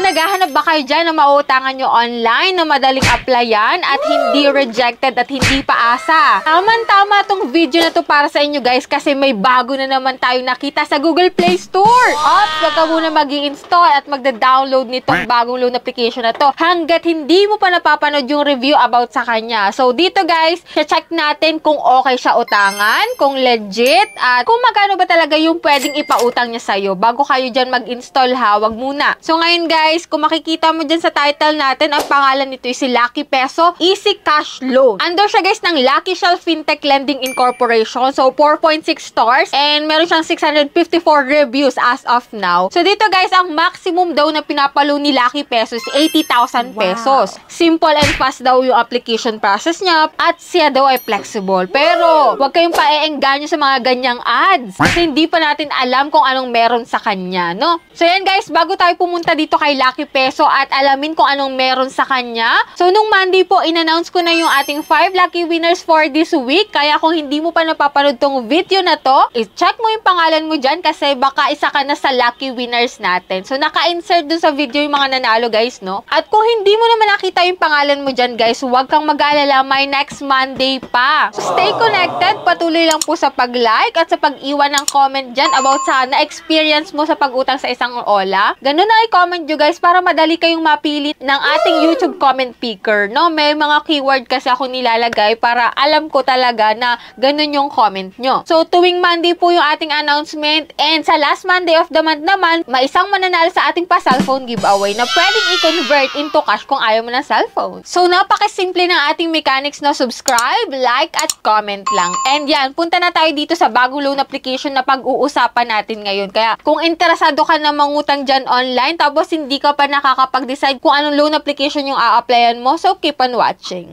So, naghahanap ba kayo dyan na mauutangan nyo online na madaling applyan at hindi rejected at hindi paasa? Tama-tama tong video na to para sa inyo guys kasi may bago na naman tayong nakita sa Google Play Store. At wag ka muna mag-i-install at magda-download nitong bagong loan application na to hanggat hindi mo pa napapanood yung review about sa kanya. So, dito guys, check natin kung okay siya utangan, kung legit, at kung magkano ba talaga yung pwedeng ipautang niya sa'yo. Bago kayo dyan mag-install ha, wag muna. So, ngayon guys, kung makikita mo dyan sa title natin, ang pangalan nito is si Lucky Peso Easy Cash Loan. Under siya guys ng Lucky Shell Fintech Lending Incorporation. So, 4.6 stars and meron siyang 654 reviews as of now. So, dito guys, ang maximum daw na pinapalo ni Lucky Peso is 80,000 pesos. Simple and fast daw yung application process niya at siya daw ay flexible. Pero, huwag kayong paeengganyo sa mga ganyang ads kasi hindi pa natin alam kung anong meron sa kanya, no? So, yan guys, bago tayo pumunta dito kay Lucky Peso at alamin kung anong meron sa kanya. So, nung Monday po, in-announce ko na yung ating 5 lucky winners for this week. Kaya kung hindi mo pa napapanood tong video na to, i-check mo yung pangalan mo dyan kasi baka isa ka na sa lucky winners natin. So, naka-insert dun sa video yung mga nanalo guys, no? At kung hindi mo naman nakita yung pangalan mo dyan guys, huwag kang mag-alala, may next Monday pa. So, stay connected. Patuloy lang po sa pag-like at sa pag-iwan ng comment dyan about sa na-experience mo sa pag-utang sa isang ola. Ganun na i-comment nyo guys para madali kayong mapili ng ating YouTube comment picker, no? May mga keyword kasi ako nilalagay para alam ko talaga na ganun yung comment nyo. So, tuwing Monday po yung ating announcement and sa last Monday of the month naman, may isang mananalo sa ating pa-cellphone giveaway na pwedeng i-convert into cash kung ayaw mo ng cellphone. So, napakasimple ng ating mechanics na subscribe, like, at comment lang. And yan, punta na tayo dito sa bagong loan application na pag-uusapan natin ngayon. Kaya, kung interesado ka na mangutang dyan online, tapos hindi ka pa nakakapag-decide kung anong loan application yung a-applyan mo, so keep on watching.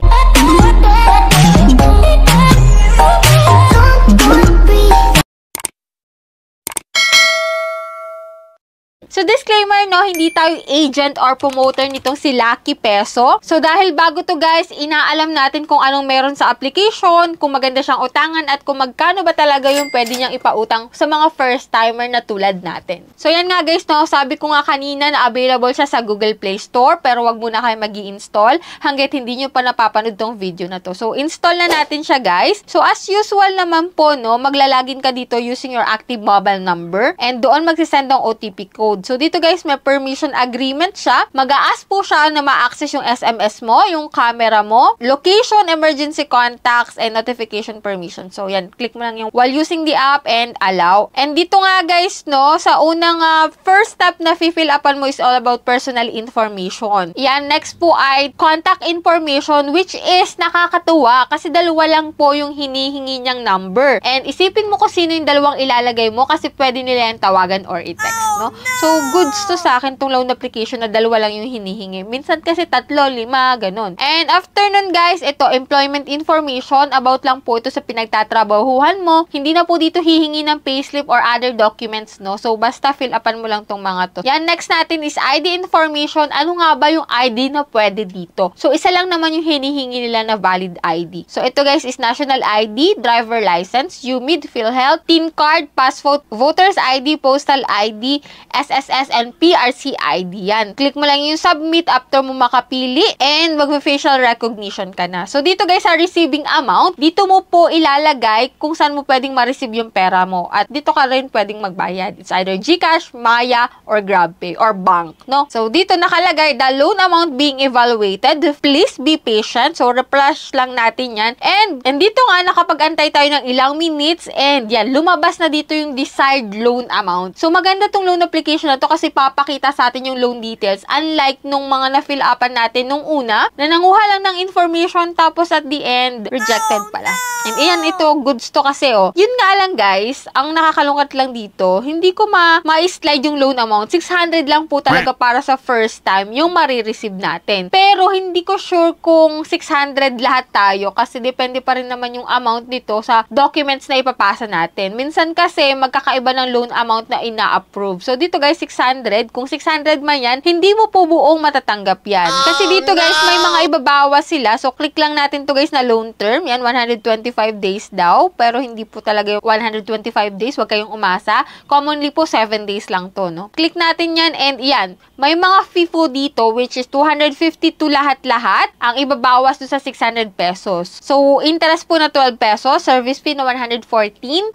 So, disclaimer, no, hindi tayo agent or promoter nitong si Lucky Peso. So, dahil bago to guys, inaalam natin kung anong meron sa application, kung maganda siyang utangan, at kung magkano ba talaga yung pwede niyang ipautang sa mga first-timer na tulad natin. So, yan nga guys, no, sabi ko nga kanina na available siya sa Google Play Store, pero wag muna kayo mag-i-install hanggat hindi nyo pa napapanood tong video na to. So, install na natin siya guys. So, as usual naman po, no, maglalagin ka dito using your active mobile number, and doon magsisend ng OTP code. So, dito guys, may permission agreement siya. Mag-a-ask po siya na ma-access yung SMS mo, yung camera mo, location, emergency contacts, and notification permission. So, yan. Click mo lang yung while using the app and allow. And dito nga guys, no, sa unang first step na fill upan mo is all about personal information. Yan. Next po ay contact information, which is nakakatuwa kasi dalawa lang po yung hinihingi niyang number. And isipin mo kung sino yung dalawang ilalagay mo kasi pwede nila yung tawagan or i-text, no? So, goods to sa akin tong loan application na dalawa lang yung hinihingi. Minsan kasi 3, 5, ganun. And after nun guys, ito, employment information. About lang po ito sa pinagtatrabahuhan mo. Hindi na po dito hihingi ng payslip or other documents, no? So, basta fill upan mo lang tong mga to. Yan, next natin is ID information. Ano nga ba yung ID na pwede dito? So, isa lang naman yung hinihingi nila na valid ID. So, ito guys is national ID, driver license, UMID, PhilHealth, TIN card, passport, voter's ID, postal ID, SSS, and PRC ID yan. Click mo lang yung submit after mo makapili and mag-facial recognition ka na. So, dito guys, sa receiving amount, dito mo po ilalagay kung saan mo pwedeng ma-receive yung pera mo. At dito ka rin pwedeng magbayad. It's either GCash, Maya, or GrabPay, or bank, no? So, dito nakalagay, the loan amount being evaluated. Please be patient. So, refresh lang natin yan. And dito nga, nakapag-antay tayo ng ilang minutes and yan, lumabas na dito yung desired loan amount. So, maganda tong loan application na to kasi papakita sa atin yung loan details. Unlike nung mga na-fill upan natin nung una, na nanguha lang ng information tapos at the end, rejected pala. And iyan, ito, goods to kasi, oh. Yun nga lang, guys, ang nakakalungkat lang dito, hindi ko ma-slide yung loan amount. 600 lang po talaga para sa first time yung marireceive natin. Pero, hindi ko sure kung 600 lahat tayo kasi depende pa rin naman yung amount nito sa documents na ipapasa natin. Minsan kasi, magkakaiba ng loan amount na ina-approve. So, dito guys, 600, kung 600 man yan, hindi mo po buong matatanggap yan. Kasi dito guys, may mga ibabawas sila. So, click lang natin to guys na loan term. Yan, 125 days daw. Pero hindi po talaga yung 125 days. Huwag kayong umasa. Commonly po, 7 days lang to, no? Click natin yan and yan. May mga fee po dito which is 250 to lahat-lahat. Ang ibabawas do sa 600 pesos. So, interest po na 12 pesos. Service fee na 114.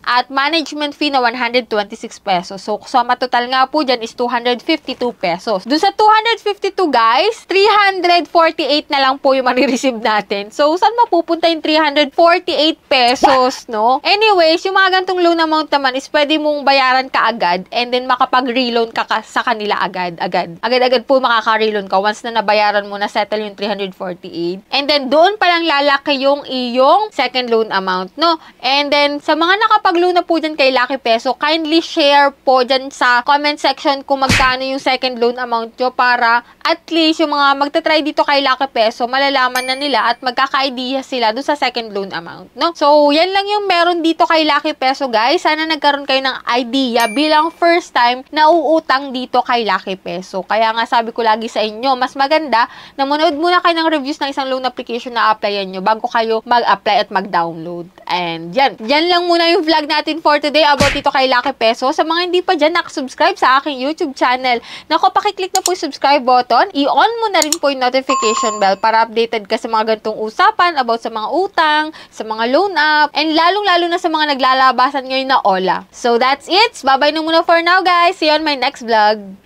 At management fee na 126 pesos. So, suma total nga po dyan is 252 pesos. Doon sa 252 guys, 348 na lang po yung marireceive natin. So, saan mapupunta yung 348 pesos, no? Anyways, yung mga gantong loan amount naman is pwede mong bayaran ka agad and then makapag-reloan ka sa kanila agad-agad. Agad-agad po makaka-reloan ka once na nabayaran mo na settle yung 348. And then, doon palang lalaki yung iyong second loan amount, no? And then, sa mga nakapag-loan na po dyan kay Lucky Peso, kindly share po dyan sa comment section kung magkano yung second loan amount nyo para at least yung mga magta-try dito kay Lucky Peso, malalaman na nila at magkaka-idea sila doon sa second loan amount, no? So, yan lang yung meron dito kay Lucky Peso, guys. Sana nagkaroon kayo ng idea bilang first time na uutang dito kay Lucky Peso. Kaya nga sabi ko lagi sa inyo, mas maganda na manood muna kayo ng reviews ng isang loan application na applyan nyo bago kayo mag-apply at mag-download. And yan lang muna yung vlog natin for today about dito kay Lucky Peso. Sa mga hindi pa dyan nakasubscribe sa aking YouTube channel, naku, pakiclick na po yung subscribe button. I-on mo na rin po yung notification bell para updated ka sa mga gantong usapan about sa mga utang, sa mga loan app, and lalong-lalo na sa mga naglalabasan ngayon na OLA. So that's it. Bye-bye na muna for now, guys. See you on my next vlog.